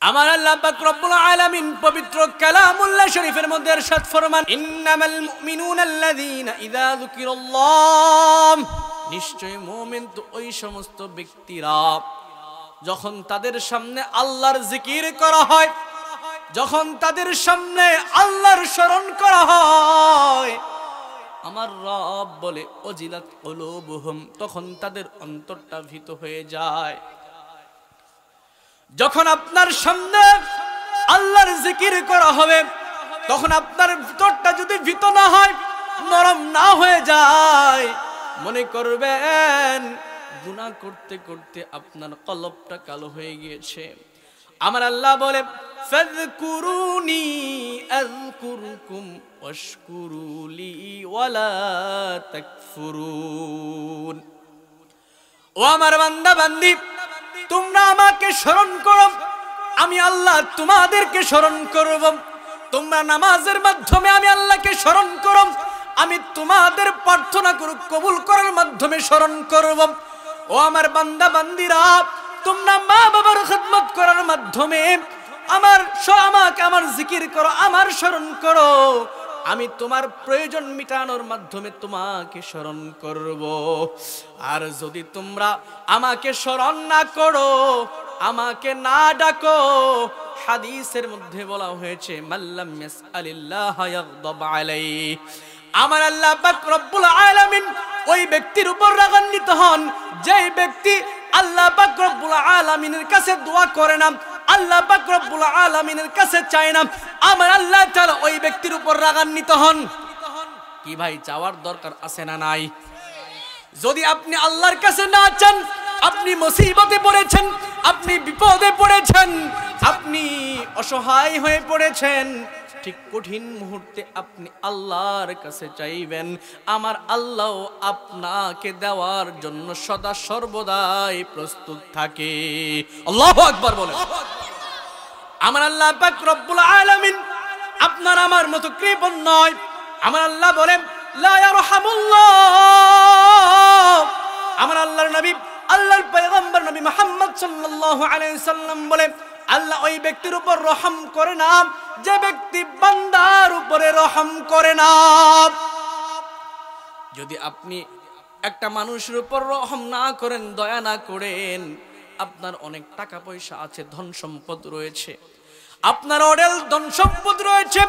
আমার আল্লাহ পাক রব্বুল আলামিন পবিত্র কালামুল্লাহ শরীফের মধ্যে ইরশাদ ফরমান, ইন্নামাল মুমিনুনা আল্লাযীনা ইযা যুকিরাল্লাহ, নিশ্চয় মুমিন তো ওই সমস্ত ব্যক্তিরা যখন তাদের সামনে আল্লাহর জিকির করা হয়, যখন তাদের সামনে আল্লাহর স্মরণ করা হয়, আমার রব বলে ওজিলাত কুলুবুহুম, তখন তাদের অন্তরটা ভীত হয়ে যায়। যখন আপনার সামনে আল্লাহর জিকির করা হবে, তখন আপনার ভিতরটা যদি ভীত না হয়, নরম না হয়ে যায়, মনে করবেন গুনাহ করতে করতে আপনার কলবটা কালো হয়ে গিয়েছে। আমার আল্লাহ বলে, ফাযকুরুনি আযকুরকুম ওয়াশকুরুলি ওয়ালা তাকফুরুন। ও আমার বান্দা বান্দি, তোমরা আমাকে স্মরণ করো, আমি আল্লাহ তোমাদেরকে স্মরণ করব। তোমরা নামাজের মাধ্যমে আমি আল্লাহকে স্মরণ করো, আমি তোমাদের প্রার্থনা কবুল করার মাধ্যমে স্মরণ করব। ও আমার বান্দা বান্দিরা, তোমরা মা বাবার খিদমত করার মাধ্যমে আমাকে আমার জিকির করো, আমার স্মরণ করো, আমি তোমার প্রয়োজন মিটানোর মাধ্যমে তোমাকে স্মরণ করব। আর যদি তোমরা আমাকে স্মরণ না করো, আমাকে না ডাকো, হাদিসের মধ্যে বলা হয়েছে, মাল্লাম ইয়াসআলিল্লাহ ইয়াগদাব আলাইহি, আমার আল্লাহ পাক রব্বুল আলামিন ওই ব্যক্তির উপর রাগান্বিত হন যে ব্যক্তি আল্লাহ পাক রব্বুল আলামিনের কাছে দোয়া করে না, আল্লাহ পাক রব্বুল আলামিনের কাছে চায় না, আমার আল্লাহ তাআলা ওই ব্যক্তির উপর রাগান্বিত হন। কি ভাই, চাওয়ার দরকার আছে না নাই? যদি আপনি আল্লাহর কাছে না চান, আপনি মুসিবতে পড়েছেন, আপনি বিপদে পড়েছেন, আপনি অসহায় হয়ে পড়েছেন, ঠিক কঠিন মুহূর্তে আপনি আল্লাহর কাছে চাইবেন, আমার আল্লাহ আপনাকে দেওয়ার জন্য সদা সর্বদাই প্রস্তুত থাকে। আল্লাহু আকবার বলেন। আমার আল্লাহ পাক রব্বুল আলামিন আপনার আমার মতো কৃপণ নয়। আমার আল্লাহ বলেন, লা ইয়ারহামুল্লাহ, আমার আল্লাহর নবী, আল্লাহর পয়গম্বর নবী মুহাম্মদ সাল্লাল্লাহু আলাইহি সাল্লাম বলেন, আল্লাহ ওই ব্যক্তির উপর রহম করে না যে ব্যক্তি বান্দার উপরে রহম করে না। যদি আপনি একটা মানুষের উপর রহম না করেন, দয়া না করেন, আপনার অনেক টাকা পয়সা আছে, ধন সম্পদ রয়েছে, আপনার অঢেল ধন সম্পদ রয়েছে,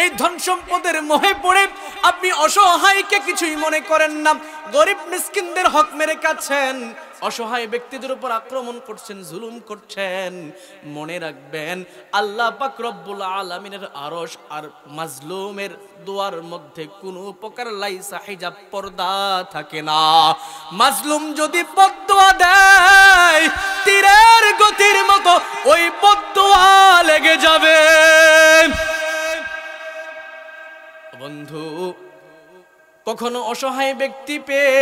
এই ধন সম্পদের মোহে পড়ে আপনি অসহায়কে কিছুই মনে করেন না, গরিব মিসকিনদের হক মেরে খাচ্ছেন, অসহায় ব্যক্তিদের উপর আক্রমণ করছেন, জুলুম করছেন, মনে রাখবেন আল্লাহ পাক রব্বুল আলামিনের আরশ আর মাজলুমের দুয়ার মধ্যে কোনো প্রকার লাইসা হিজাব, পর্দা থাকে না। মাজলুম যদি বদদুয়া দেয়, তীরের গতির মতো ওই বদদুয়া লেগে যাবে। বন্ধু, কখনো অসহায় ব্যক্তি পেয়ে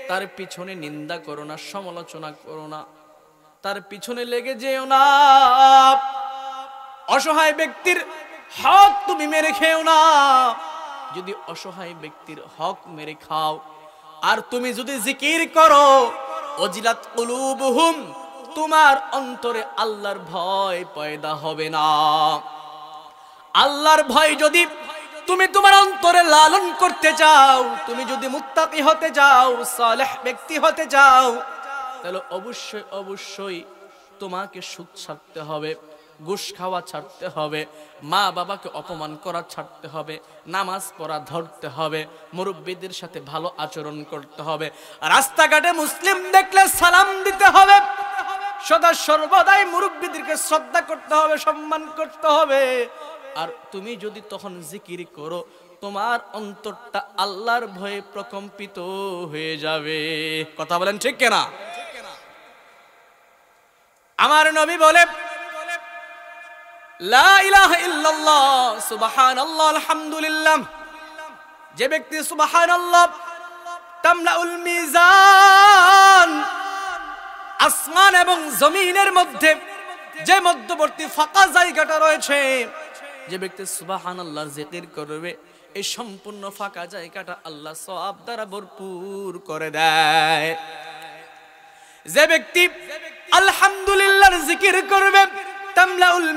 তার পিছনে নিন্দা করো না, সমালোচনা করো না, তার পিছনে লেগে যেও না। অসহায় ব্যক্তির হক তুমি মেরে খেও না। যদি অসহায় ব্যক্তির হক মেরে খাও আর তুমি যদি জিকির করো, ওজিলাত কুলুবুহুম, তোমার অন্তরে আল্লাহর ভয় পয়দা হবে না। আল্লাহর ভয় যদি তুমি তোমার অন্তরে লালন করতে চাও, তুমি যদি মুত্তাকি হতে চাও, সালেহ ব্যক্তি হতে চাও, তাহলে অবশ্যই অবশ্যই তোমাকে সুদ ছাড়তে হবে, ঘুষ খাওয়া ছাড়তে হবে, মা বাবাকে অপমান করা ছাড়তে হবে, নামাজ পড়া ধরতে হবে, মুরব্বীদের সাথে ভালো আচরণ করতে হবে, রাস্তাঘাটে মুসলিম দেখলে সালাম দিতে হবে, সদা সর্বদাই মুরব্বীদেরকে শ্রদ্ধা করতে হবে, সম্মান করতে হবে। আর তুমি যদি তখন জিকির করো, তোমার অন্তরটা আল্লাহর ভয়ে প্রকম্পিত হয়ে যাবে। কথা বলেন ঠিক কিনা? আমার নবী বলে, লা ইলাহা ইল্লাল্লাহ সুবহানাল্লাহ আলহামদুলিল্লাহ, যে ব্যক্তি সুবহানাল্লাহ তামলাউল মিজান, আসমান এবং জমিনের মধ্যে যে মধ্যবর্তী ফাঁকা জায়গাটা রয়েছে, যে ব্যক্তি সুবহানাল্লাহর জিকির করবে, এই সম্পূর্ণ ফাঁকা জায়গাটা আল্লাহ সওয়াব দ্বারা ভরপুর করে দেয়। যে ব্যক্তি আলহামদুলিল্লাহর জিকির করবে, তামলাউল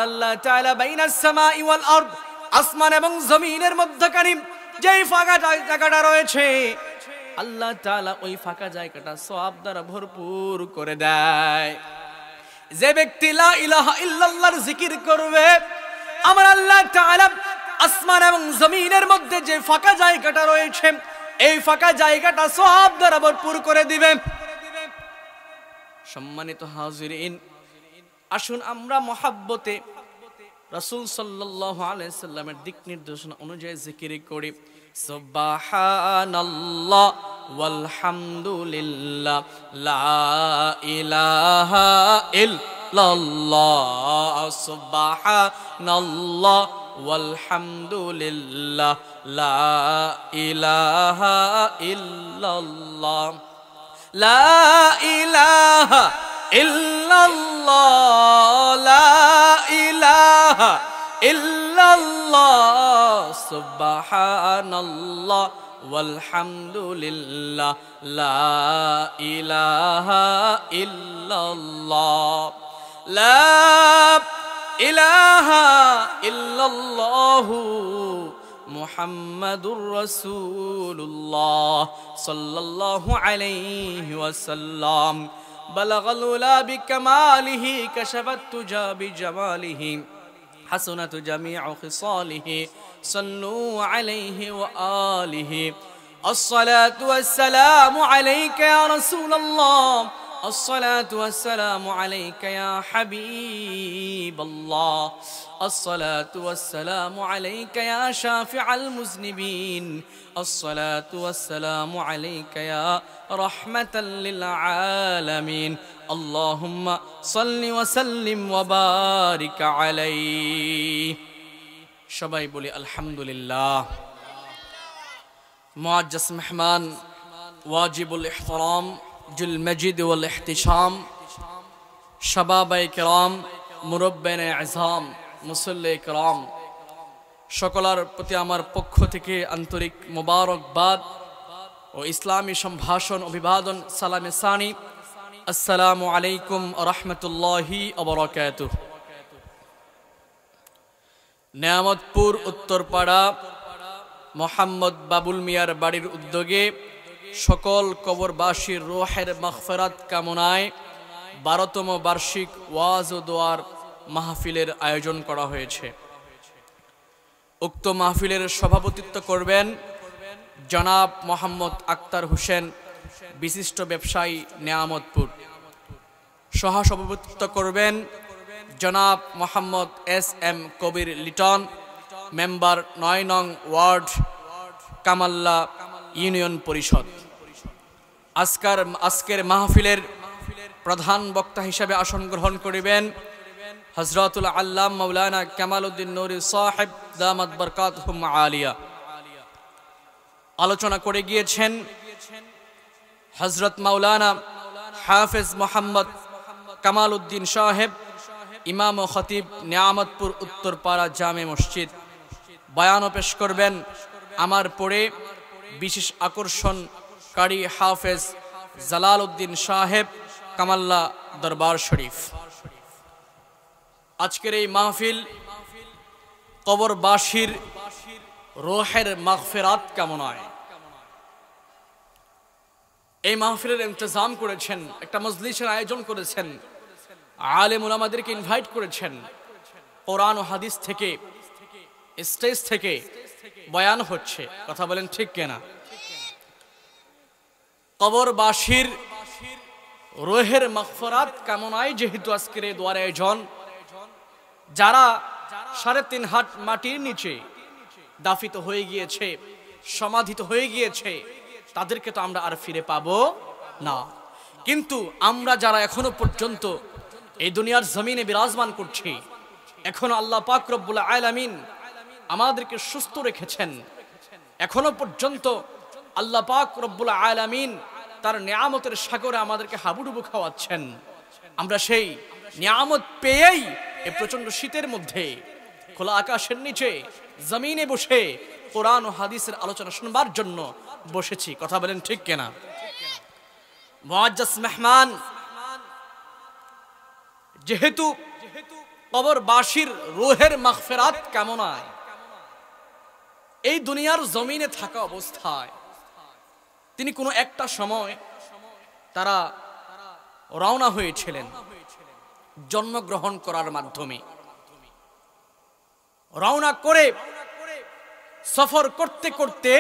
আল্লাহ তাআলা বাইনাস সামাই ওয়াল আরদ, আসমান এবং জমিনের মধ্যখানে যেই ফাঁকা জায়গাটা রয়েছে আল্লাহ তাআলা ওই ফাঁকা জায়গাটা সওয়াব দ্বারা ভরপুর করে দেয়। যে ব্যক্তি লা ইলাহা ইল্লাল্লাহর জিকির করবে, আমার আল্লাহ তাআলা আসমান এবং জমিনের মধ্যে যে ফাঁকা জায়গাটা রয়েছে এই ফাঁকা জায়গাটা সওয়াব দ্বারা ভরপুর করে দিবে। সম্মানিত হাজিরিন, আসুন আমরা মহব্বতে রাসূল সাল্লাল্লাহু আলাইহি সাল্লামের দিক নির্দেশনা অনুযায়ী জিকির করি। সুবহানাল্লাহ ওয়ালহামদুলিল্লাহ লা ইলাহা ইল্লাল্লাহ, সুবহানাল্লাহ ওয়ালহামদুলিল্লাহ লা ইলাহা ইল্লাল্লাহ, লা ইলাহা ইল্লাল্লাহ, লা ইলাহা ইল্লাল্লাহ, সুবহানাল্লাহ ওয়ালহামদুলিল্লাহ লা ইলাহা ইল্লাল্লাহ, লা ইলাহা ইল্লাল্লাহু মুহাম্মাদুর রাসূলুল্লাহ সাল্লাল্লাহু আলাইহি ওয়াসাল্লাম। বালাগাল উলা বিকামালিহি কাশাফাত তুজা বিজামালিহি হাসানাতু জামিউ খিসালিহি সাল্লু আলাইহি ওয়া আলিহি। আসসালাতু ওয়াসসালামু আলাইকা ইয়া রাসূলুল্লাহ, الصلاة والسلام عليك يا حبيب الله، الصلاة والسلام عليك يا شافع المذنبين، الصلاة والسلام عليك يا رحمة للعالمين، اللهم صل وسلم وبارك عليه। সবাই বলি আলহামদুলিল্লাহ। মুআজ্জাজ মেহমান, ওয়াজিবুল ইহতিরাম, জুল মজিদ ওয়াল ইহতিশাম, শাবাবায়ে কিরাম, মুরব্বিয়ানে আযম, মুসল্লি কিরাম, সকলের প্রতি আমার পক্ষ থেকে আন্তরিক মোবারকবাদ ও ইসলামী সম্ভাষণ অভিবাদন সালামে সানি। আসসালামু আলাইকুম ওয়া রাহমাতুল্লাহি ওয়া বারাকাতুহু। নেয়ামতপুর উত্তরপাড়া মোহাম্মদ বাবুল মিয়ার বাড়ির উদ্যোগে সকল কবরবাসীর রূহের মাগফিরাত কামনায় 12তম বার্ষিক ওয়াজ ও দোয়ার মাহফিলের আয়োজন করা হয়েছে। উক্ত মাহফিলের সভাপতিত্ব করবেন জনাব মোহাম্মদ আক্তার হোসেন, বিশিষ্ট ব্যবসায়ী, নেয়ামতপুর। সহসভাপতিত্ব করবেন জনাব মোহাম্মদ এস.এম. কবির লিটন, মেম্বার ৯ নং ওয়ার্ড, কামাল্লা ইউনিয়ন পরিষদ। আজকের মাহফিলের প্রধান বক্তা হিসেবে আসন গ্রহণ করিবেন হযরতুল আল্লাম মাওলানা কামাল উদ্দিন নূরী সাহেব দামাত বরকাতুহুম আলিয়া। আলোচনা করে গিয়েছেন হযরত মাওলানা হাফেজ মোহাম্মদ কামাল উদ্দিন সাহেব, ইমাম ও খতিব, নেয়ামতপুর উত্তরপাড়া জামে মসজিদ। বয়ানও পেশ করবেন আমার পরে বিশেষ আকর্ষণকারী হাফেজ জালাল উদ্দিন সাহেব, কামাল্লা দরবার শরীফ। আজকের এই মাহফিল কবরবাসীর রূহের মাগফিরাত কামনায়। এই মাহফিলের ইন্তজাম করেছেন, একটা মজলিসের আয়োজন করেছেন, আলেম উলামাদেরকে ইনভাইট করেছেন। কোরআন ও হাদিস থেকে, স্টেজ থেকে বয়ান হচ্ছে, কথা বলেন ঠিক কিনা? কবরবাসীর রূহের মাগফিরাত কামনায় যেহেতু আজকের এই দোয়ার আয়োজন, যারা ৩.৫ হাত মাটির নিচে দাফিত হয়ে গিয়েছে, সমাধিত হয়ে গিয়েছে, তাদেরকে তো আমরা আর ফিরে পাবো না। কিন্তু আমরা যারা এখনো পর্যন্ত এই দুনিয়ার জমিনে বিরাজমান করছি, এখনো আল্লাহ পাক রব্বুল আলামিন আমাদেরকে সুস্থ রেখেছেন, এখনো পর্যন্ত আল্লাহ পাক রব্বুল আলামিন তার নিয়ামতের সাগরে আমাদেরকে হাবুডুবু খাওয়াচ্ছেন। আমরা সেই নিয়ামত পেয়েই এই প্রচন্ড শীতের মধ্যে খোলা আকাশের নিচে জমিনে বসে কোরআন ও হাদিসের আলোচনা শুনবার জন্য বসেছি, কথা বলেন ঠিক কিনা? মুআজ্জাজ মেহমান, যেহেতু কবরবাসীর রূহের মাগফিরাত কামনায় এই দুনিয়ার জমিনে থাকা অবস্থায় তিনি কোনো একটা সময় তারা রওনা হয়েছিলেন জন্মগ্রহণ করার মাধ্যমে। রওনা করে সফর করতে করতে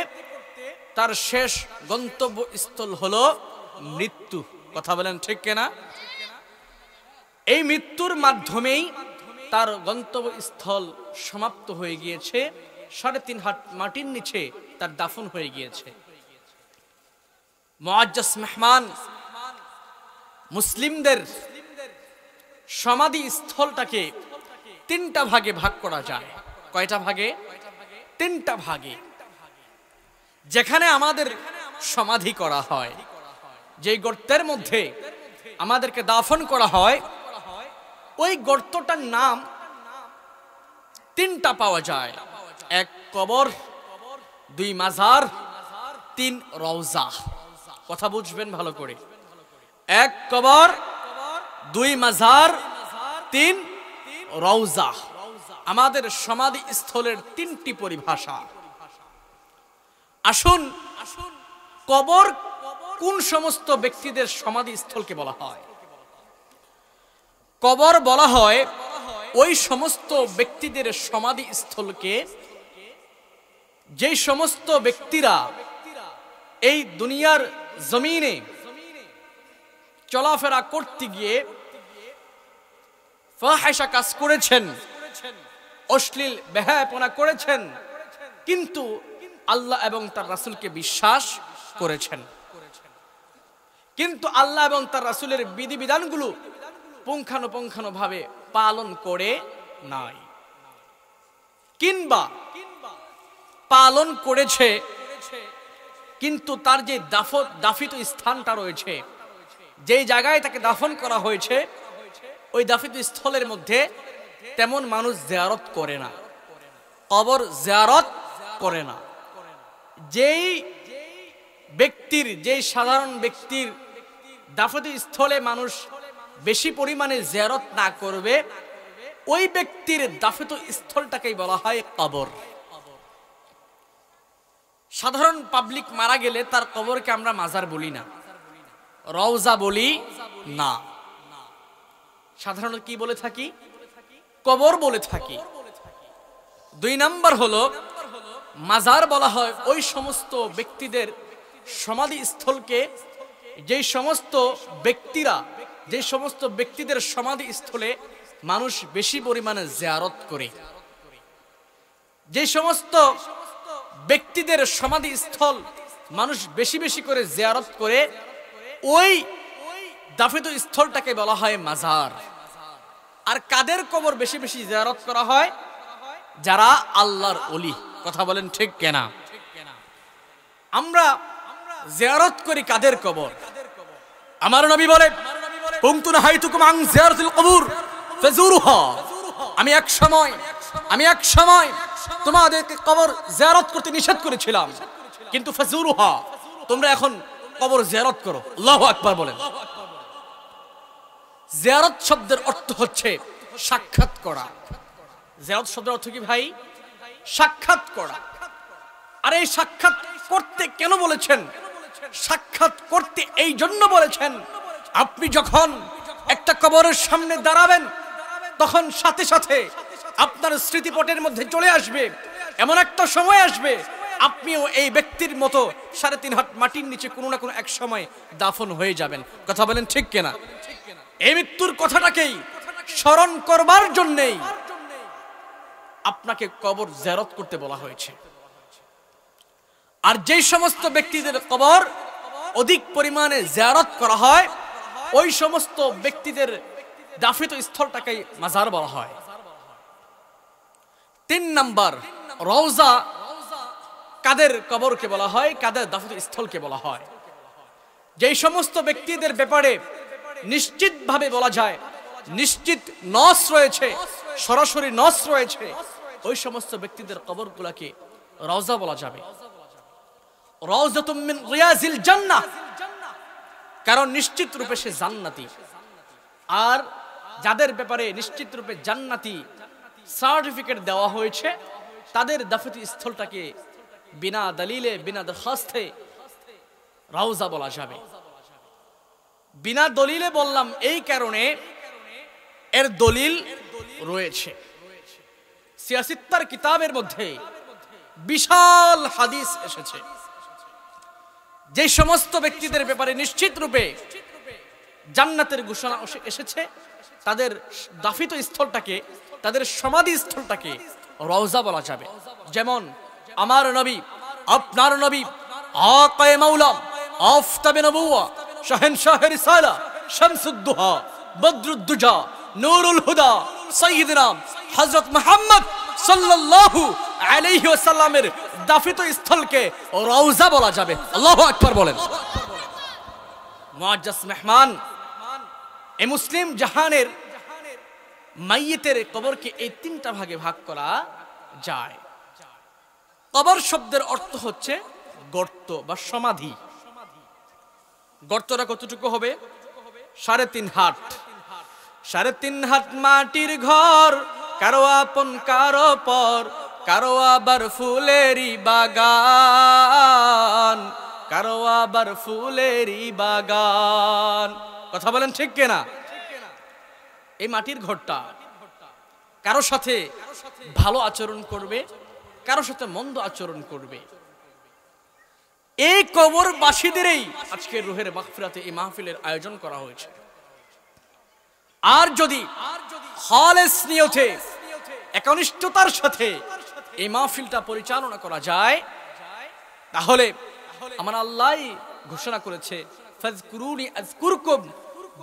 তার শেষ গন্তব্যস্থল হলো মৃত্যু। কথা বলেন ঠিক কিনা? এই মৃত্যুর মাধ্যমেই তার গন্তব্যস্থল সমাপ্ত হয়ে গিয়েছে, 3.5 হাত মাটির নিচে তার দাফন হয়ে গিয়েছে। মুআজ্জাজ মেহমান, মুসলিমদের সমাধি স্থলটাকে 3টা ভাগে ভাগ করা যায়। কয়টা ভাগে? 3টা ভাগে। যেখানে আমাদের সমাধি করা হয়, যেই গর্তের মধ্যে আমাদেরকে দাফন করা হয়, ওই গর্তটার নাম 3টা পাওয়া যায়। 1 কবর, 2 মাজার, 3 রওজা। কথা বুঝবেন ভালো করে। 1 কবর, 2 মাজার, 3 রওজা। আমাদের সমাধি স্থলের 3টি পরিভাষা। আসুন, কবর কোন সমস্ত ব্যক্তিদের সমাধি স্থলকে বলা হয়? কবর বলা হয় ওই সমস্ত ব্যক্তিদের সমাধি স্থলকে যে সমস্ত ব্যক্তিরা এই দুনিয়ার জমিনে চলাফেরা করতে গিয়ে ফাহিশা কাজ করেছেন, অশ্লীল বেহায়াপনা করেছেন, কিন্তু আল্লাহ এবং তার রাসূলকে বিশ্বাস করেছেন, কিন্তু আল্লাহ এবং তার রাসূলের বিধিবিধানগুলো পুঙ্খানুপুঙ্খানুভাবে পালন করে নাই, কিংবা পালন করেছে কিন্তু তার যে দাফিত স্থানটা রয়েছে, যেই জায়গায় তাকে দাফন করা হয়েছে, ওই দাফিত স্থলের মধ্যে তেমন মানুষ জিয়ারত করে না, কবর জিয়ারত করে না। যেই ব্যক্তির, যেই সাধারণ ব্যক্তির দাফিত স্থলে মানুষ বেশি পরিমাণে জিয়ারত না করবে, ওই ব্যক্তির দাফিত স্থলটাকেই বলা হয় কবর। সাধারণ পাবলিক মারা গেলে তার কবরকে আমরা মাজার বলি না, রওজা বলি না, সাধারণত কি বলে থাকি? কবর বলে থাকি। 2 নাম্বার হলো মাজার বলা হয় ওই সমস্ত ব্যক্তিদের সমাধি স্থলকে যে সমস্ত ব্যক্তিরা, যে সমস্ত ব্যক্তিদের সমাধি স্থলে মানুষ বেশি পরিমাণে জিয়ারত করে, যে সমস্ত ব্যক্তিদের সমাধি স্থল মানুষ বেশি বেশি করে জিয়ারত করে, ওই দাফিত স্থলটাকে বলা হয় মাজার। আর কাদের কবর বেশি বেশি জিয়ারত করা হয়? যারা আল্লাহর ওলি। কথা বলেন ঠিক কিনা? আমরা জিয়ারত করি কাদের কবর? আমার নবী বলে, কুনতু নাহাইতুকুম আন জিয়ারাতিল কবুর ফাজুরুহা। আমি এক সময় তোমাদেরকে কবর জিয়ারত করতে নিষেধ করেছিলাম, কিন্তু ফাজুরুহা, তোমরা এখন কবর জিয়ারত করো। আল্লাহু আকবার বলেন। জিয়ারত শব্দের অর্থ হচ্ছে সাক্ষাৎ করা। জিয়ারত শব্দের অর্থ কি ভাই? সাক্ষাৎ করা। আর এই সাক্ষাৎ করতে কেন বলেছেন? সাক্ষাৎ করতে এই জন্য বলেছেন, আপনি যখন একটা কবরের সামনে দাঁড়াবেন, তখন সাথে সাথে আপনার স্মৃতিপটের মধ্যে চলে আসবে, এমন একটা সময় আসবে আপনিও এই ব্যক্তির মতো 3.5 হাত মাটির নিচে কোনো না কোনো এক সময় দাফন হয়ে যাবেন। কথা বলেন ঠিক কিনা? এই মৃত্যুর কথাটাকেই স্মরণ করবার জন্যই আপনাকে কবর জিয়ারত করতে বলা হয়েছে। আর যে সমস্ত ব্যক্তিদের কবর অধিক পরিমাণে জিয়ারত করা হয়, ওই সমস্ত ব্যক্তিদের দাফিত স্থলটাকেই মাজার বলা হয়। 3 নাম্বার, রওজা কাদের কবরকে বলা হয়? কাদের দাফিত স্থলকে বলা হয়? যেই সমস্ত ব্যক্তিদের ব্যাপারে নিশ্চিতভাবে বলা যায়, নিশ্চিত নস রয়েছে, সরাসরি নস রয়েছে, ওই সমস্ত ব্যক্তিদের কবরগুলোকে রওজা বলা যাবে। রাউযাতুম মিন রিয়াজিল জান্নাহ, কারণ নিশ্চিত রূপে সে জান্নাতি। আর যাদের ব্যাপারে নিশ্চিত রূপে জান্নাতি সার্টিফিকেট দেওয়া হয়েছে, তাদের দাফতি স্থলটাকে বিনা দলিলে বিনা দরখাস্তে রওজা বলা যাবে। বিনা দলিলে বললাম এই কারণে, এর দলিল রয়েছে সিয়াসিত্তার কিতাবের মধ্যে বিশাল হাদিস এসেছে। যে সমস্ত ব্যক্তিদের ব্যাপারে নিশ্চিত রূপে জান্নাতের ঘোষণা এসেছে, তাদের দাফিত স্থলটাকে, তাদের সমাধি স্থলটাকে রওজা বলা যাবে। যেমন আমার নবী, আপনার নবী, আকায়ে মাওলা, আফতাবে নবুওয়া, শাহেনশাহে রিসালা, শামসুদ্দুহা, বদরুদ্দুজা, নূরুল হুদা, সাইয়্যিদনা হযরত মুহাম্মদ সাল্লাল্লাহু আলাইহি ওয়াসাল্লামের দাফিত স্থলকে রওজা বলা যাবে। আল্লাহু আকবার বলেন। মুআজ্জাজ মেহমান, এই মুসলিম জাহানের মাইয়িতের কবরকে এই তিনটা ভাগে ভাগ করা যায়। কবর শব্দের অর্থ হচ্ছে গর্ত বা সমাধি। গর্তটা কতটুকু হবে? 3.5 হাত। 3.5 হাত মাটির ঘর, কারো আপন কারো পর, কারো আবার ফুলেরই বাগান, কারো আবার ফুলেরই বাগান। কথা বলেন ঠিক কিনা? এই মাটির ঘরটা কারো সাথে ভালো আচরণ করবে, কারো সাথে মন্দ আচরণ করবে। এই কবরবাসীদেরই আজকের রুহের মাগফিরাতে এই মাহফিলের আয়োজন করা হয়েছে। আর যদি খালেস নিয়তে, একনিষ্ঠতার সাথে এই মাহফিলটা পরিচালনা করা যায়, তাহলে আমার আল্লাহ ঘোষণা করেছে, ফাজকুরুনি আযকুরকুম,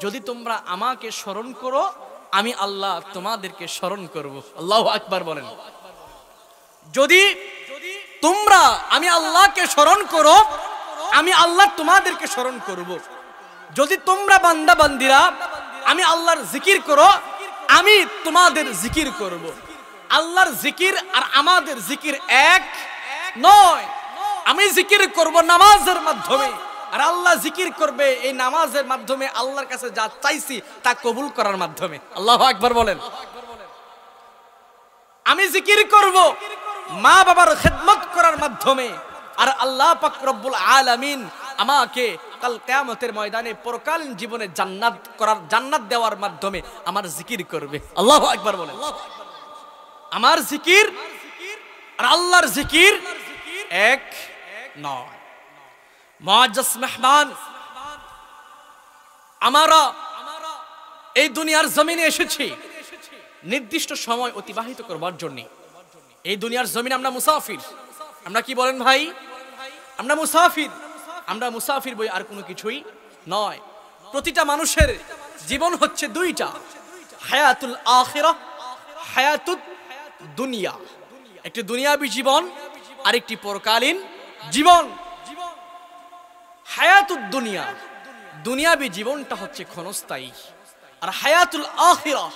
যদি তোমরা আমাকে স্মরণ করো আমি আল্লাহ তোমাদেরকে স্মরণ করব। আল্লাহু আকবার বলেন। যদি তোমরা আমি আল্লাহকে স্মরণ করো, আমি আল্লাহ তোমাদেরকে স্মরণ করব। যদি তোমরা বান্দা বান্দিরা আমি আল্লাহর জিকির করো, আমি তোমাদের জিকির করব। আল্লাহর জিকির আর আমাদের জিকির এক নয়। আমি জিকির করব নামাজের মাধ্যমে, আর আল্লাহ জিকির করবে এই নামাজের মাধ্যমে, আল্লাহর কাছে যা চাইছি তা কবুল করার মাধ্যমে। আল্লাহু আকবার বলেন। আমি জিকির করব মা বাবার খেদমত করার মাধ্যমে, আর আল্লাহ পাক রব্বুল আলামিন আমাকে কাল কিয়ামতের ময়দানে পরকালীন জীবনে জান্নাত দেওয়ার মাধ্যমে আমার জিকির করবে। আল্লাহু আকবার বলেন। আমার জিকির আর আল্লাহর জিকির এক নয়। মুআজ্জাজ মেহমান, আমরা এই দুনিয়ার জমিনে এসেছি নির্দিষ্ট সময় অতিবাহিত করবার জন্য। এই দুনিয়ার জমিনে আমরা মুসাফির। আমরা কি বলেন ভাই? আমরা মুসাফির। আমরা মুসাফির বই আর কোনো কিছুই নয়। প্রতিটা মানুষের জীবন হচ্ছে দুইটা, হায়াতুল আখিরাহ, হায়াতুদ দুনিয়া। একটি দুনিয়াবী জীবন আর একটি পরকালীন জীবন। হায়াতুদ দুনিয়া, দুনিয়াবী জীবনটা হচ্ছে ক্ষণস্থায়ী, আর হায়াতুল আখিরাহ,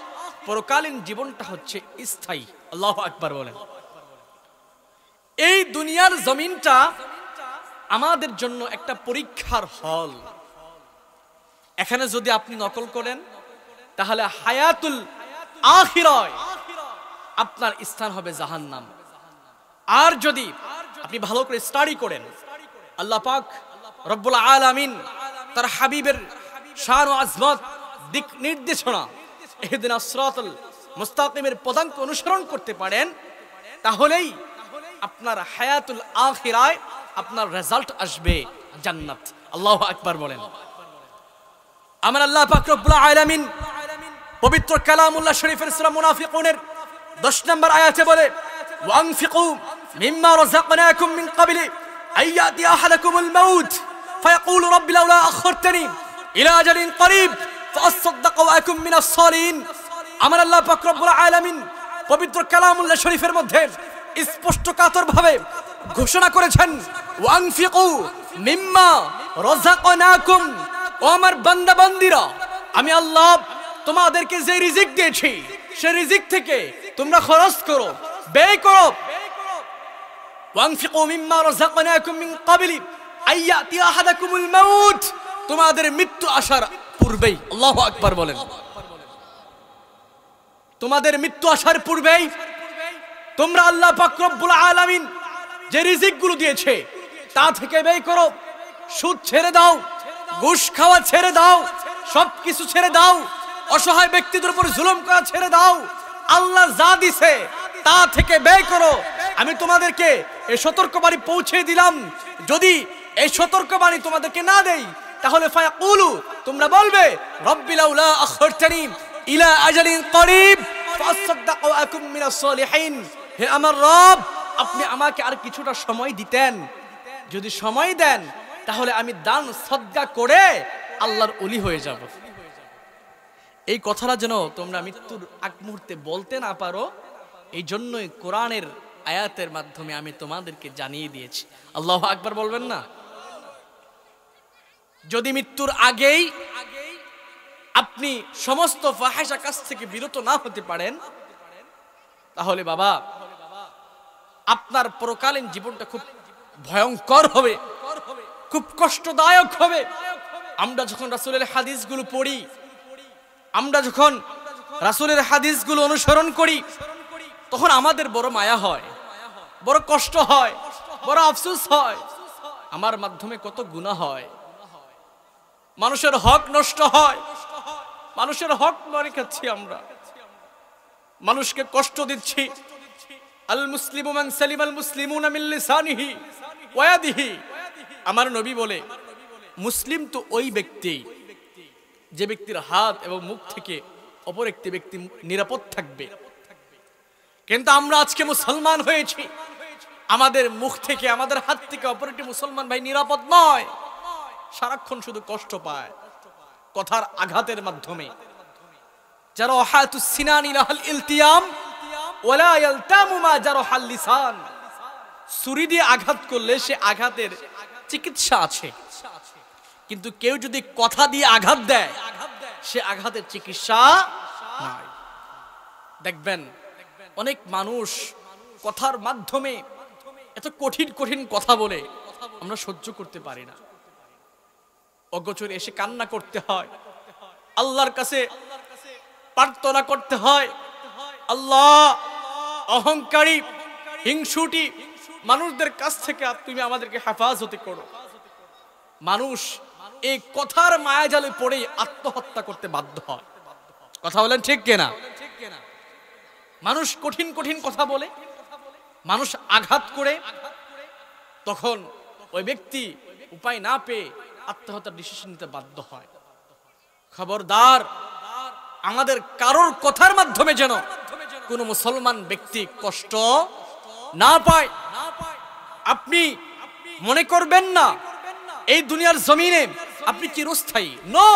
পরকালীন জীবনটা হচ্ছে স্থায়ী। আল্লাহু আকবার বলেন। এই দুনিয়ার জমিনটা আমাদের জন্য একটা পরীক্ষার হল। এখানে যদি আপনি নকল করেন, তাহলে হায়াতুল আখিরায় আপনার স্থান হবে জাহান্নাম। আর যদি আপনি ভালো করে স্টাডি করেন, আল্লাহ পাক রব্বুল আলামিন তার হাবিবের শান ও আজমত, দিক নির্দেশনা, ইহদিনাস সিরাতাল মুস্তাকিমের পদাঙ্ক অনুসরণ করতে পারেন, তাহলেই আপনার হায়াতুল আখিরায় আপনার রেজাল্ট আসবে জান্নাত। আল্লাহু আকবার বলেন। আমার আল্লাহ পাক রব্বুল আলামিন পবিত্র কালামুল্লাহ শরীফের সূরা মুনাফিকুনের 10 নম্বর আয়াতে বলে, ওয়ানফিকু মিম্মা রাযাকনাকুম মিন ক্বাবলি আইয়াতি আহাদাকুমুল মাউত ফায়াকুলু রাব্বি লাউলা আখখারতানি ইলা আজালিন করিব ফাআসাদদাক ওয়া আকুম মিনাস সালিহিন। আমার আল্লাহ পাক রব্বুল আলামিন পবিত্র কালামুল্লাহ শরীফের মধ্যে স্পষ্টকাতরভাবে ঘোষণা করেছেন, ওয়ানফিকু মিম্মা রাযাকনাকুম, ও আমার বান্দা বান্দিরা, আমি আল্লাহ তোমাদেরকে যে রিজিক দিয়েছি সেই রিজিক থেকে তোমরা খরচ করো, ব্যয় করো। ওয়ানফিকু মিম্মা রাযাকনাকুম মিন ক্বাবলি আইয়াতি আহাদাকুমুল মাউত, তোমাদের মৃত্যু আসার পূর্বেই। আল্লাহু আকবার বলেন। তোমাদের মৃত্যু আসার পূর্বেই তোমরা আল্লাহ পাক রব্বুল আলামিন যে রিজিকগুলো দিয়েছে তা থেকে ব্যয় করো। সুদ ছেড়ে দাও, ঘুষ খাওয়া ছেড়ে দাও, সবকিছু ছেড়ে দাও, অসহায় ব্যক্তিদের উপর জুলুম করা ছেড়ে দাও। আল্লাহ যা দিছে তা থেকে ব্যয় করো। আমি তোমাদেরকে এই সতর্কবাণী পৌঁছে দিলাম। যদি এই সতর্কবাণী তোমাদেরকে না দেই তাহলে ফায়াকুলু, তোমরা বলবে রব্বি লাউলা আখরতানি ইলা আজালিন করিব ফাসাদদাকু আকুম মিনাস সলিহিন। হে আমার রব, আপনি আমাকে আর কিছুটা সময় দিতেন, যদি সময় দেন তাহলে আমি দান সদকা করে আল্লাহর ওলি হয়ে যাব। এই কথাটা যেন তোমরা মৃত্যুর আগ মুহূর্তে বলতে না পারো, এই জন্যই কোরআনের আয়াতের মাধ্যমে আমি তোমাদেরকে জানিয়ে দিয়েছি। আল্লাহু আকবার বলবেন না? যদি মৃত্যুর আগেই আপনি সমস্ত ফাহিশা কাজ থেকে বিরত না হতে পারেন তাহলে বাবা আপনার পরকালীন জীবনটা খুব ভয়ঙ্কর হবে, খুব কষ্টদায়ক হবে। আমরা যখন রাসূলের হাদিসগুলো পড়ি, আমরা যখন রাসূলের হাদিসগুলো অনুসরণ করি, তখন আমাদের বড় মায়া হয়, বড় কষ্ট হয়, বড় আফসোস হয়। আমার মাধ্যমে কত গুনাহ হয়, মানুষের হক নষ্ট হয়, মানুষের হক মারি খাচ্ছি আমরা, মানুষকে কষ্ট দিচ্ছি। আল মুসলিমু মান সালিমাল মুসলিমুনা মিন লিসানিহি ওয়া ইয়াদিহি। আমার নবী বলে মুসলিম তো ওই ব্যক্তি যে ব্যক্তির হাত এবং মুখ থেকে অপর একটি ব্যক্তি নিরাপদ থাকবে। কিন্তু আমরা আজকে মুসলমান হয়েছি, আমাদের মুখ থেকে আমাদের হাত থেকে অপর একটি মুসলমান ভাই নিরাপদ নয়, সারাক্ষণ শুধু কষ্ট পায় কথার আঘাতের মাধ্যমে। যারা হাতুস সিনানি লাহাল ইলতিয়াম ওয়ালা ইয়ালতামু মা জারাহাল লিসান। ছুরি দিয়ে আঘাত করলে সে আঘাতের চিকিৎসা আছে, কিন্তু কেউ যদি কথা দিয়ে আঘাত দেয় সে আঘাতের চিকিৎসা নাই। দেখবেন অনেক মানুষ কথার মাধ্যমে এত কঠিন কঠিন কথা বলে, আমরা সহ্য করতে পারি না। অগোচরে এসে কান্না করতে হয়, আল্লাহর কাছে প্রার্থনা করতে হয়, আল্লাহ অহংকারী হিংসুটি মানুষদের কাছ থেকে তুমি আমাদেরকে হেফাজত করো। মানুষ এই কথার মায়াজালে পড়ে আত্মহত্যা করতে বাধ্য হয়। কথা বলেন ঠিক কিনা? মানুষ কঠিন কঠিন কথা বলে, মানুষ আঘাত করে, তখন ওই ব্যক্তি উপায় না পেয়ে আত্মহত্যার ডিসিশন নিতে বাধ্য হয়। খবরদার, আমাদের কারোর কথার মাধ্যমে যেন কোন মুসলমান ব্যক্তি কষ্ট না পায়। আপনি মনে করবেন না এই দুনিয়ার জমিনে আপনি চিরস্থায়ী। নো,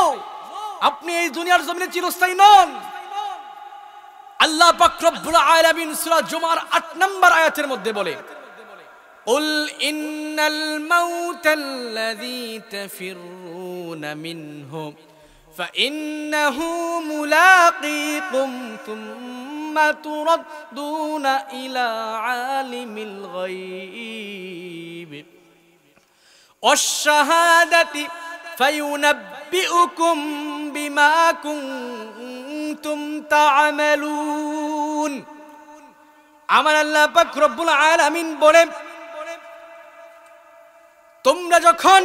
আপনি এই দুনিয়ার জমিনে চিরস্থায়ী নন। আল্লাহ পাক রব্বুল আলামিন সূরা জুমার ৮ নম্বর আয়াতের মধ্যে বলে, কুল ইন্নাল মাউতাল্লাযী তাফিরুনা মিনহু ফাইন্নাহু মুলাকীকুম থুম্মা তুরাদ্দুনা ইলা আলিমিল গায়ব ওয়াশ-শাহাদাতি ফায়ুনাব্বিউকুম বিমা কুনতুম তা'মালুন। আমার আল্লাহ পাক রব্বুল আলামিন বলেন, তোমরা যখন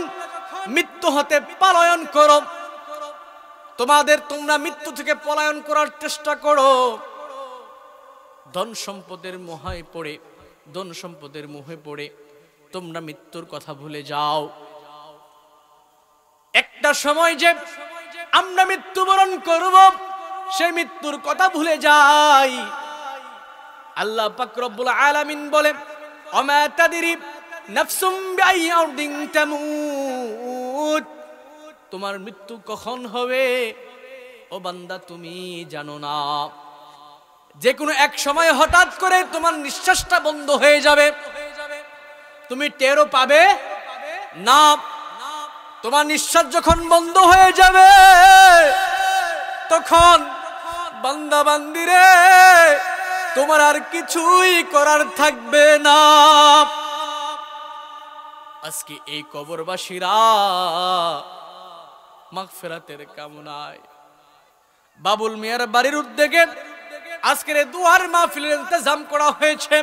মৃত্যু হতে পলায়ন করো, তোমরা মৃত্যু থেকে পলায়ন করার চেষ্টা করো, ধন সম্পদের মোহে পড়ে তোমরা মৃত্যুর কথা ভুলে যাও। একটা সময় যে আমরা মৃত্যুবরণ করব, সেই মৃত্যুর কথা ভুলে যাই। আল্লাহ পাক রব্বুল আলামিন বলেন, ওমা তাদরি নাফসুম বিআই আরদিন তামুত। তোমার মৃত্যু কখন হবে ও বান্দা তুমি জানো না। যে কোনো এক সময় হঠাৎ করে তোমার নিঃশ্বাসটা বন্ধ হয়ে যাবে, তুমি টেরও পাবে না। তোমার নিঃশ্বাস যখন বন্ধ হয়ে যাবে, তখন বান্দা বান্দিরে তোমার আর কিছুই করার থাকবে না। আজকে এই কবরবাসীরা মাগফিরাতের কামনায় বাবুল মিয়ার বাড়ির উদ্যোগে আজকের এই দুয়ার মাহফিলের ইন্তজাম করা হয়েছে,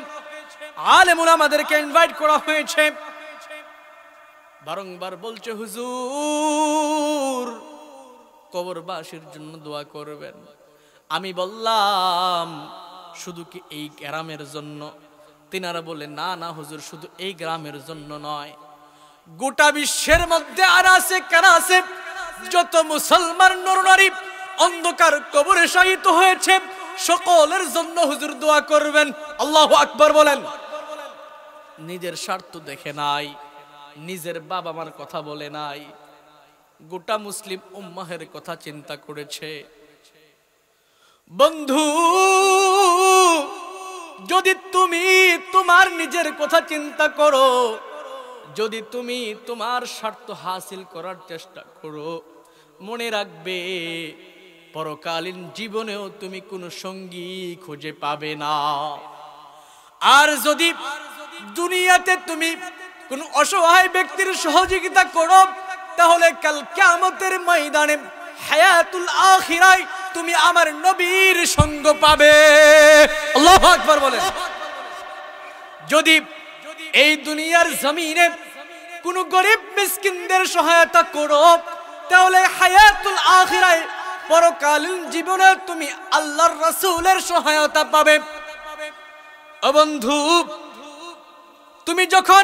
আলেম উলামাদেরকে ইনভাইট করা হয়েছে। বারংবার বলছে হুজুর কবরবাসীর জন্য দোয়া করবেন। আমি বললাম শুধু কি এই গ্রামের জন্য? তিনারা বলে না না হুজুর, শুধু এই গ্রামের জন্য নয়, গোটা বিশ্বের মধ্যে আর আছে কারা আছে যত মুসলমান নরনারী অন্ধকার কবরে শায়িত হয়েছে সকলের জন্য হুজুর দোয়া করবেন। আল্লাহু আকবার বলেন। নিজের স্বার্থ দেখে নাই, নিজের বাবা মার কথা বলে নাই, গোটা মুসলিম উম্মাহের কথা চিন্তা করেছে। বন্ধু, যদি তুমি তোমার নিজের কথা চিন্তা করো, যদি তুমি তোমার স্বার্থ হাসিল করার চেষ্টা করো, মনে রাখবে পরকালীন জীবনেও তুমি কোনো সঙ্গী খুঁজে পাবে না। আর যদি দুনিয়াতে তুমি কোন অসহায় ব্যক্তির সহযোগিতা করো, তাহলে কাল কিয়ামতের ময়দানে হায়াতুল আখিরায় তুমি আমার নবীর সঙ্গ পাবে। আল্লাহু আকবার বলেন। যদি এই দুনিয়ার জমিনে কোন গরিব মিসকিনদের সহায়তা করো, তাহলে হায়াতুল আখিরায় পরকালীন জীবনে তুমি আল্লাহর রাসূলের সহায়তা পাবে। ও বন্ধু, তুমি যখন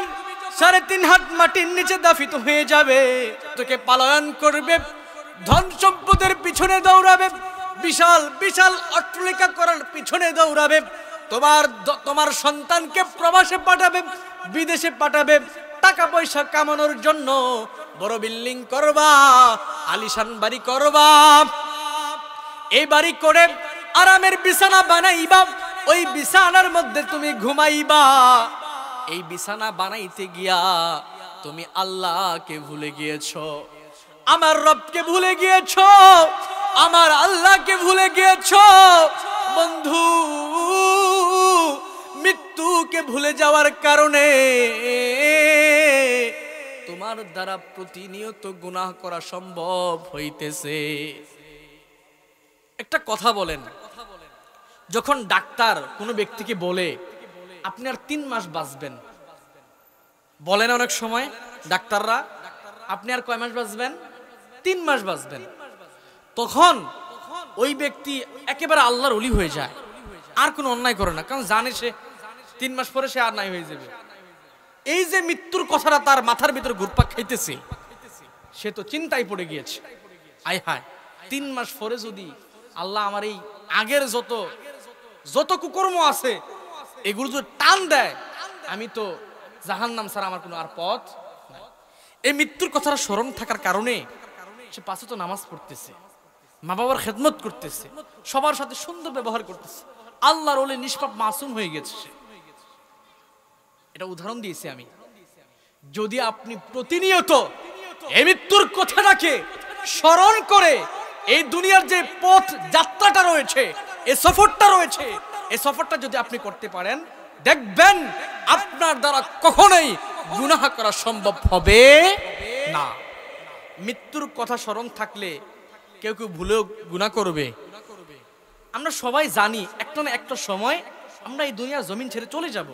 3.5 হাত মাটির নিচে দাফিত হয়ে যাবে, তোকে পলায়ন করবে, ধন সম্পদের পিছনে দৌড়াবে, বিশাল বিশাল অট্টালিকা করার পিছনে দৌড়াবে, তোমার সন্তানকে প্রবাসে পাঠাবে, বিদেশে পাঠাবে, টাকা পয়সা কামানোর জন্য বড় বিল্ডিং করবা, আলিশান বাড়ি করবা। এই বাড়ি করে আরামের বিছানা বানাইবা, ওই বিছানার মধ্যে তুমি ঘুমাইবা। এই বিছানা বানাইতে গিয়া তুমি আল্লাহকে ভুলে গিয়েছো, আমার রবকে ভুলে গিয়েছো, আমার আল্লাহকে ভুলে গিয়েছো। বন্ধু, মৃত্যুকে ভুলে যাওয়ার কারণে তোমার দ্বারা প্রতিনিয়ত গুনাহ করা সম্ভব হইতেছে। একটা কথা বলেন, যখন ডাক্তার কোনো ব্যক্তিকে বলে আপনি আর 3 মাস বাঁচবেন, বলেন অনেক সময় ডাক্তাররা আপনি আর কয় মাস বাঁচবেন? 3 মাস বাঁচবেন। তখন ওই ব্যক্তি একেবারে আল্লাহর ওলি হয়ে যায়, আর কোনো অন্যায় করে না, কারণ জানে সে 3 মাস পরে সে আর নাই হয়ে যাবে। এই যে মৃত্যুর কথাটা তার মাথার ভিতরে ঘুরপাক খাইতেছে, সে তো চিন্তায় পড়ে গিয়েছে, আয় হায় 3 মাস পরে যদি আল্লাহ আমার এই আগের যত কুকর্ম আছে এগুলো যদি টান দেয়, আমি তো জাহান্নাম ছাড়া আমার কোনো আর পথ নাই। এই মৃত্যুর কথাটা স্মরণ থাকার কারণে সে 5 ওয়াক্ত নামাজ পড়তেছে, মা বাবার খেদমত করতেছে, সবার সাথে সুন্দর ব্যবহার করতেছে, আল্লাহর ওলি নিষ্পাপ মাসুম হয়ে গেছে। এটা উদাহরণ দিয়েছি আমি। যদি আপনি প্রতিনিয়ত এই মৃত্যুর কথাটাকে স্মরণ করে এই দুনিয়ার যে পথ যাত্রাটা রয়েছে, এই সফরটা রয়েছে, এই সফরটা যদি আপনি করতে পারেন, দেখবেন আপনার দ্বারা কখনোই গুনাহ করা সম্ভব হবে না। মৃত্যুর কথা স্মরণ থাকলে কেউ কেউ ভুলেও গুনাহ করবে। আমরা সবাই জানি একটা না একটা সময় আমরা এই দুনিয়ার জমিন ছেড়ে চলে যাব,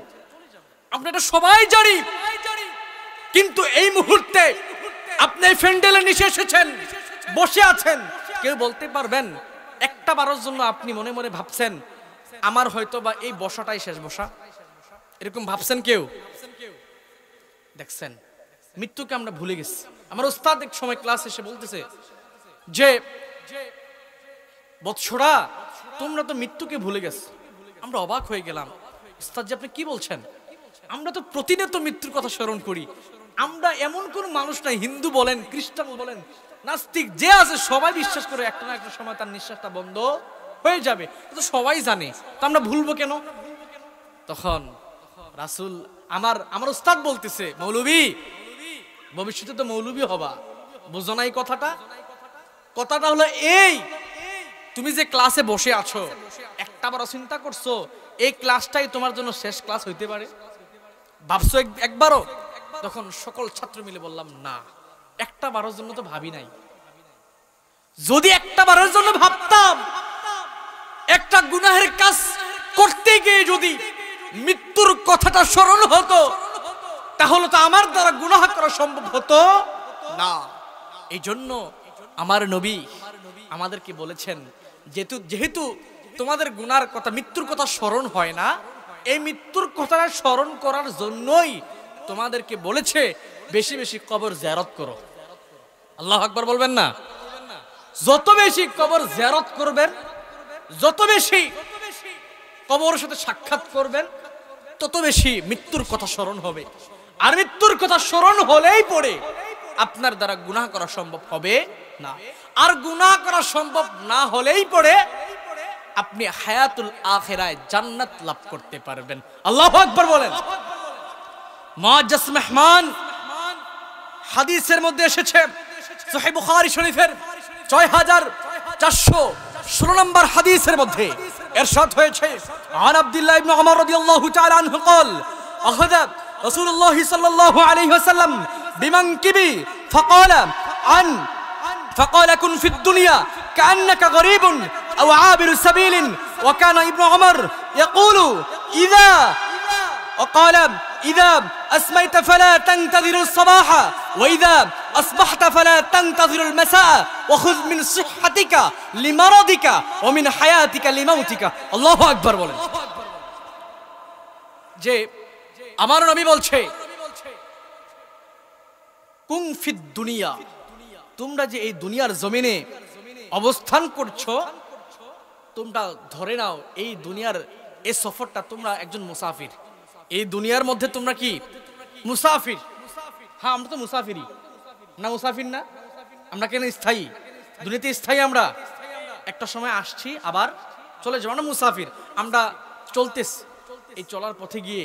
আমরা এটা সবাই জানি। কিন্তু এই মুহূর্তে আপনি ফ্যান্ডেলের নিচে এসেছেন, বসে আছেন, কেউ বলতে পারবেন একটা বারের জন্য আপনি মনে মনে ভাবছেন আমার হয়তো বা এই বসাটাই শেষ বসা? এরকম ভাবছেন কেউ? দেখছেন, মৃত্যুকে আমরা ভুলে গেছি। আমার ওস্তাদ এক সময় ক্লাস এসে বলতেছে যে বৎসরা তোমরা তো মৃত্যুকে ভুলে গেছো। আমরা অবাক হয়ে গেলাম, ওস্তাদ জি আপনি কি বলছেন? আমরা তো প্রতিনিয়ত মৃত্যুর কথা স্মরণ করি। আমরা এমন কোন মানুষ নাই, হিন্দু বলেন, খ্রিস্টান বলেন, নাস্তিক যে আছে সবাই বিশ্বাস করে একটা না একটা সময় তার নিঃশ্বাসটা বন্ধ হয়ে যাবে, তো সবাই জানে, তো আমরা ভুলবো কেন? তখন রাসূল আমার উস্তাদ বলতেছে, মৌলভী ভবিষ্যতে তো মৌলভী হবা, বুঝো না এই কথাটা? কথাটা হলো এই, তুমি যে ক্লাসে বসে আছো একটা বার চিন্তা করছো এই ক্লাসটাই তোমার জন্য শেষ ক্লাস হইতে পারে? ভাবছো একবারও? তখন সকল ছাত্র মিলে বললাম না, একটা বারের জন্য তো ভাবি নাই। যদি একটা বারের জন্য ভাবতাম, একটা গুনাহের কাজ করতে গিয়ে যদি মৃত্যুর কথাটা স্মরণ হতো তাহলে তো আমার দ্বারা গুনাহ করা সম্ভব হতো না। এই জন্য আমার নবী আমাদেরকে বলেছেন, যেহেতু তোমাদের গুনার কথা, মৃত্যুর কথা স্মরণ হয় না, এই মৃত্যুর কথাটা স্মরণ করার জন্যই তোমাদেরকে বলেছে বেশি বেশি কবর জিয়ারত করো। আল্লাহু আকবার বলবেন না? যত বেশি কবর জিয়ারত করবেন, যত বেশি কবরের সাথে সাক্ষাৎ করবেন, তত বেশি মৃত্যুর কথা স্মরণ হবে। আর মৃত্যুর কথা স্মরণ হলেই পড়ে আপনার দ্বারা গুনাহ করা সম্ভব হবে না। আর গুনাহ করা সম্ভব না হলেই পড়ে আপনি হায়াতুল আখিরায় জান্নাত লাভ করতে পারবেন। আল্লাহু আকবার বলেন। মুআজ্জাজ মেহমান হাদিসের মধ্যে এসেছে, সহিহ বুখারী শরীফের 6416 নম্বর হাদিসের মধ্যে ইরশাদ হয়েছে, আন আব্দুল্লাহ ইবনে উমর রাদিয়াল্লাহু তাআলা আনহু قال اخذ رسول الله صلى الله عليه وسلم بمنكبي فقال كن في الدنيا كأنك غريب أو عابر سبيل. وكان ابن عمر يقول إذا أسميت فلا تنتظر الصباح وإذا أصبحت فلا تنتظر المساء وخذ من صحتك لمرضك ومن حياتك لموتك. الله أكبر বলেন। যে আমার নবী বলছে, কুন ফিদ দুনিয়া, তোমরা যে এই দুনিয়ার জমিনে অবস্থান করছো, তোমরা ধরে নাও এই দুনিয়ার এই সফরটা তোমরা একজন মুসাফির। এই দুনিয়ার মধ্যে তোমরা কি মুসাফির? হ্যাঁ, আমরা তো মুসাফিরই না, মুসাফির না? আমরা কেন স্থায়ী? দুনিয়াতে স্থায়ী আমরা, একটা সময় আসছি আবার চলে যাবো না, মুসাফির। আমরা চলতেছি, এই চলার পথে গিয়ে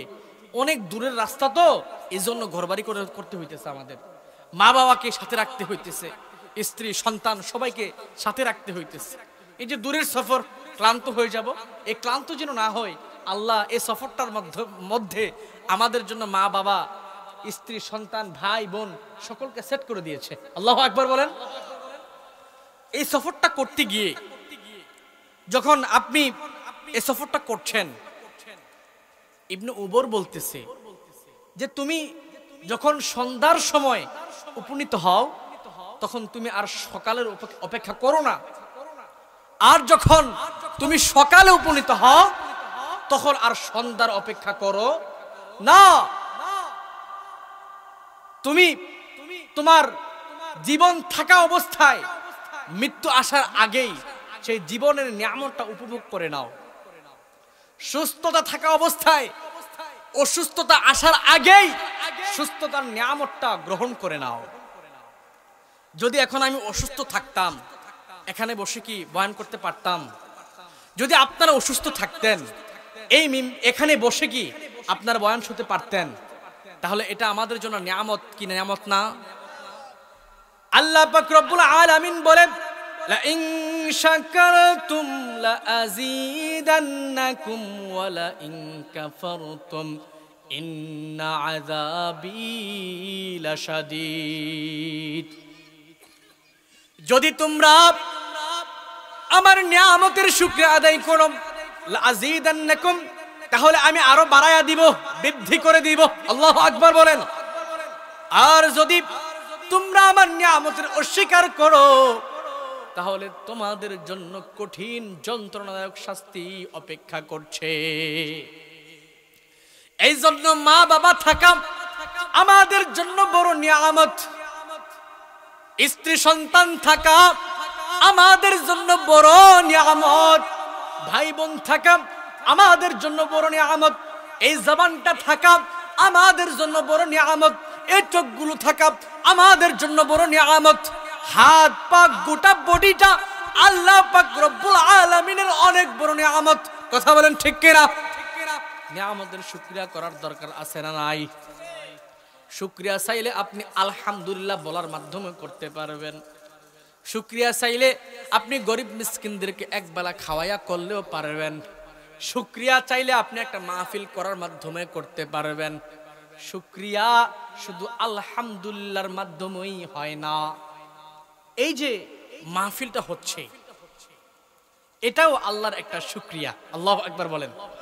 অনেক দূরের রাস্তা, তো এই জন্য ঘরবাড়ি করতে হইতেছে, আমাদের মা বাবাকে সাথে রাখতে হইতেছে, স্ত্রী সন্তান সবাইকে সাথে রাখতে হইতেছে। এই যে দূরের সফর, ক্লান্ত হয়ে যাব, এই ক্লান্ত যেন না হয়, আল্লাহ এই সফরটার মধ্যে আমাদের জন্য মা বাবা, স্ত্রী সন্তান, ভাই বোন সকলকে সেট করে দিয়েছে। আল্লাহু আকবার বলেন। এই সফরটা করতে গিয়ে যখন আপনি এই সফরটা করছেন, ইবনে উমর বলতেছে যে তুমি যখন সন্ধ্যার সময় উপনীত হও তখন তুমি আর সকালের অপেক্ষা করো না, আর যখন তুমি সকালে উপনীত হও তখন আর সন্ধ্যার অপেক্ষা করো না। তুমি তোমার জীবন থাকা অবস্থায় মৃত্যু আসার আগেই সেই জীবনের নিয়ামতটা উপভোগ করে নাও। সুস্থতা থাকা অবস্থায় অসুস্থতা আসার আগেই সুস্থতার নিয়ামতটা গ্রহণ করে নাও। যদি এখন আমি অসুস্থ থাকতাম, এখানে বসে কি বয়ান করতে পারতাম? যদি আপনারা অসুস্থ থাকতেন, এখানে বসে কি আপনারা বয়ান শুনতে পারতেন? তাহলে এটা আমাদের জন্য নিয়ামত কি নিয়ামত না? আল্লাহ পাক রব্বুল আলামিন বলেন, লা ইন শাকারতুম লা আযীদান্নাকুম ওয়া লা ইন কাফারতুম ইন্না আযাবী লাশাদীদ। যদি তোমরা আমার নিয়ামতের শুকরিয়া আদায় করো, লা আযীদান্নাকুম, তাহলে আমি আরো বাড়ায়া দিব, বৃদ্ধি করে দিব। আল্লাহু আকবার বলেন। আর যদি তোমরা আমার নিয়ামতের অস্বীকার করো তাহলে তোমাদের জন্য কঠিন যন্ত্রণাদায়ক শাস্তি অপেক্ষা করছে। এই জন্য মা বাবা থাকা আমাদের জন্য বড় নিয়ামত, স্ত্রী সন্তান থাকা আমাদের জন্য বড় নিয়ামত, ভাই বোন থাকা আমাদের জন্য বড় নিয়ামত, এই জবানটা থাকা আমাদের জন্য বড় নিয়ামত, এই চোখগুলো থাকা আমাদের জন্য বড় নিয়ামত, হাত পা গোটা বডিটা আল্লাহ পাক রব্বুল আলামিনের অনেক বড় নিয়ামত। কথা বলেন ঠিক কিনা? নিয়ামতের শুকরিয়া করার দরকার আছে না নাই? শুকরিয়া চাইলে আপনি আলহামদুলিল্লাহ বলার মাধ্যমে করতে পারবেন। শুকরিয়া চাইলে আপনি গরিব মিসকিনদেরকে একবেলা খাওয়াইয়া করলেও পারবেন। শুকরিয়া চাইলে আপনি একটা মাহফিল করার মাধ্যমে করতে পারবেন। শুকরিয়া শুধু আলহামদুলিল্লাহর মাধ্যমেই হয় না। এই যে মাহফিলটা হচ্ছে, এটাও আল্লাহর একটা শুকরিয়া। আল্লাহু আকবার বলেন।